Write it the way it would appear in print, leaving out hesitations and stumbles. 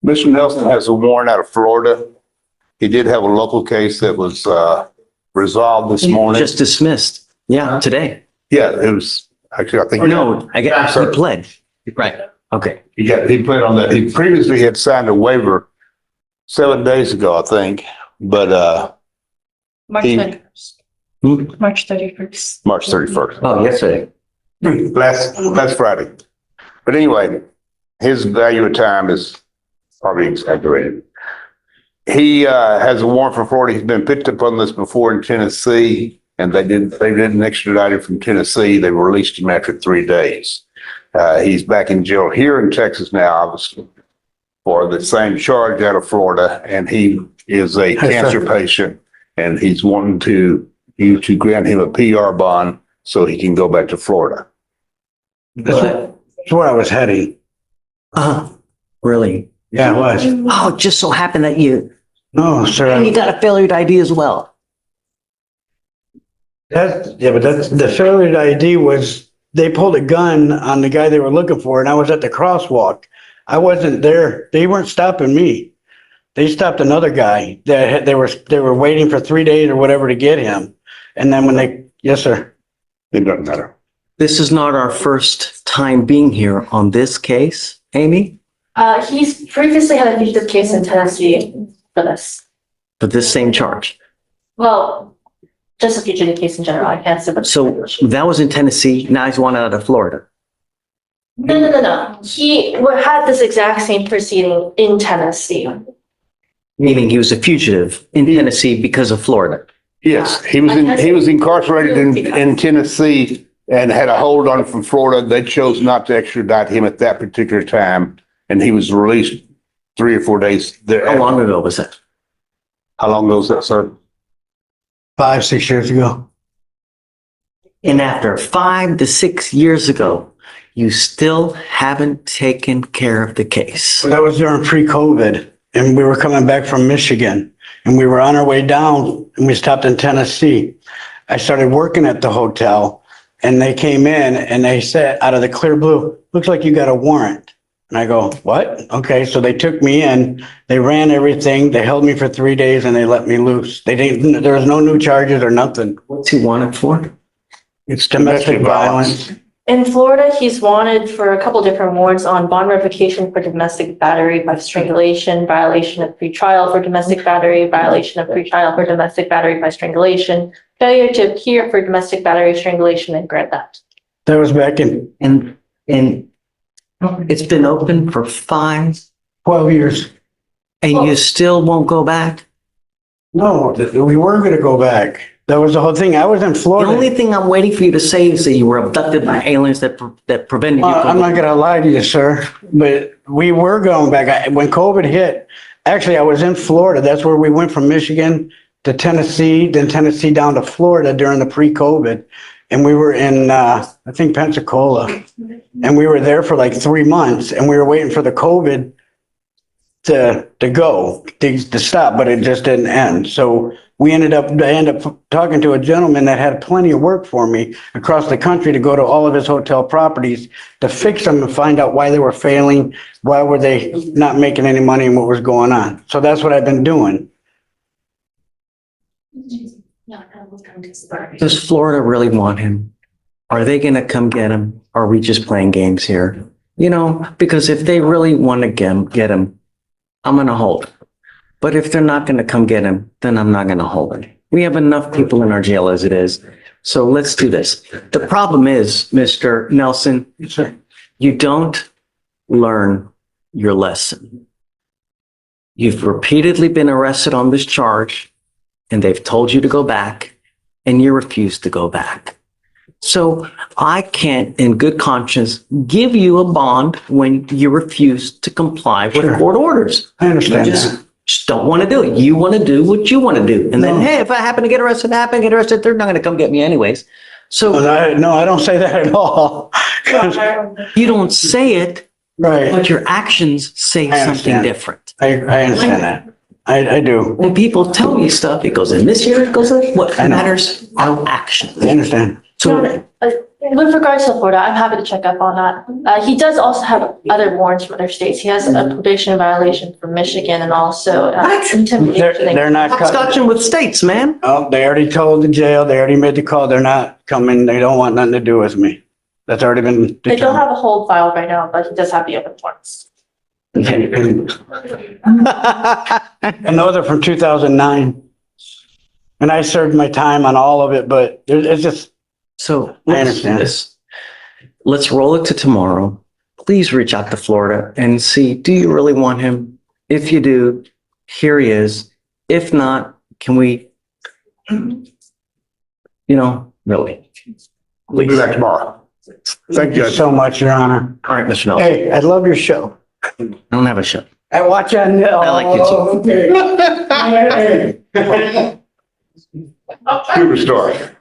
Mr. Nelson has a warrant out of Florida. He did have a local case that was resolved this morning. Just dismissed. Yeah, today. Yeah, it was actually, I think. Or no, I guess he Sir. pled. Right. Okay. He put on that. He previously had signed a waiver 7 days ago, I think, but March He- 31st. March 31st. March 31st. Oh, yesterday. Last Friday. But anyway, his value of time is probably exaggerated. He has a warrant for Florida. He's been picked up on this before in Tennessee, and they didn't extradite him from Tennessee. They released him after 3 days. He's back in jail here in Texas now, obviously, for the same charge out of Florida, and he is a cancer patient, and he's wanting you to grant him a PR bond so he can go back to Florida. That's where I was heading. Really? Yeah, it was. Oh, it just so happened that you No, got a failure ID as well. but that's the failure ID was, they pulled a gun on the guy they were looking for, and I was at the crosswalk. I wasn't there. They weren't stopping me. They stopped another guy that they were waiting for 3 days or whatever to get him. And then yes, sir. It doesn't matter. This is not our first time being here on this case, Amy, He's previously had a fugitive case in Tennessee for this. for this same charge. Well, just a fugitive case in general. I can't say. But So that was in Tennessee. Now he's one out of Florida. No. He had this exact same proceeding in Tennessee. Meaning he was a fugitive in Tennessee because of Florida. Yes, he was incarcerated in Tennessee and had a hold on from Florida. They chose not to extradite him at that particular time, and he was released 3 or 4 days there. How long ago was that? How long ago was that, sir? 5, 6 years ago. And after 5 to 6 years ago, you still haven't taken care of the case. That was during pre-COVID, and we were coming back from Michigan, and we were on our way down, and we stopped in Tennessee. I started working at the hotel, and they came in and they said, out of the clear blue, looks like you got a warrant. And I go, what? Okay, so they took me in, they ran everything, they held me for 3 days, and they let me loose. There was no new charges or nothing. What's he wanted for? It's domestic violence. In Florida, he's wanted for a couple different warrants on bond revocation for domestic battery by strangulation, violation of pretrial for domestic battery, violation of pretrial for domestic battery by strangulation, failure to appear for domestic battery, strangulation, and grand theft. That was back in And it's been open for 12 years. and you still won't go back? No, we were going to go back. That was the whole thing. I was in The Florida. only thing I'm waiting for you to say is that you were abducted by aliens that prevented you I'm from. not gonna lie to you, sir, but we were going back. When COVID hit, actually, I was in Florida. That's where we went from Michigan to Tennessee, then Tennessee down to Florida during the pre-COVID. And we were in, I think Pensacola. And we were there for like 3 months, and we were waiting for the COVID to stop, but it just didn't end. So I ended up talking to a gentleman that had plenty of work for me across the country to go to all of his hotel properties to fix them and find out why they were failing, why were they not making any money, and what was going on. So that's what I've been doing. Does Florida really want him? Are they going to come get him? Or are we just playing games here? You know, because if they really want to get him, I'm going to hold him. But if they're not going to come get him, then I'm not going to hold him. We have enough people in our jail as it is. So let's do this. The problem is, Mr. Nelson, you don't learn your lesson. You've repeatedly been arrested on this charge, and they've told you to go back, and you refuse to go back. So I can't, in good conscience, give you a bond when you refuse to comply with court orders. I understand You that. just don't want to do it. You want to do what you want to do. And then, hey, if I happen to get arrested, they're not going to come get me anyways. So No, I don't say that at all. you don't say it, Right. but your actions say I something understand. different. I understand that. I do. When people tell me stuff, it goes in this year, it goes in, what matters are actions. I understand. So With regards to Florida, I'm happy to check up on that. He does also have other warrants from other states. He has a probation violation from Michigan and also intimidation. They're not coming. Scotching with states, man. Oh, they already told the jail, they already made the call, they're not coming, they don't want nothing to do with me. That's already been They don't determined. have a hold file right now, but he does have the other warrants. And those are from 2009. And I served my time on all of it, but it's just, So I let's do understand. this. Let's roll it to tomorrow. Please reach out to Florida and see, do you really want him? If you do, here he is. If not, can we, really? We'll do that tomorrow. Thank thank you. you so much, Your Honor. All right, Mr. Nelson. Hey, I love your show. I don't have a show. I watch on. I like you too. Okay. Superstar.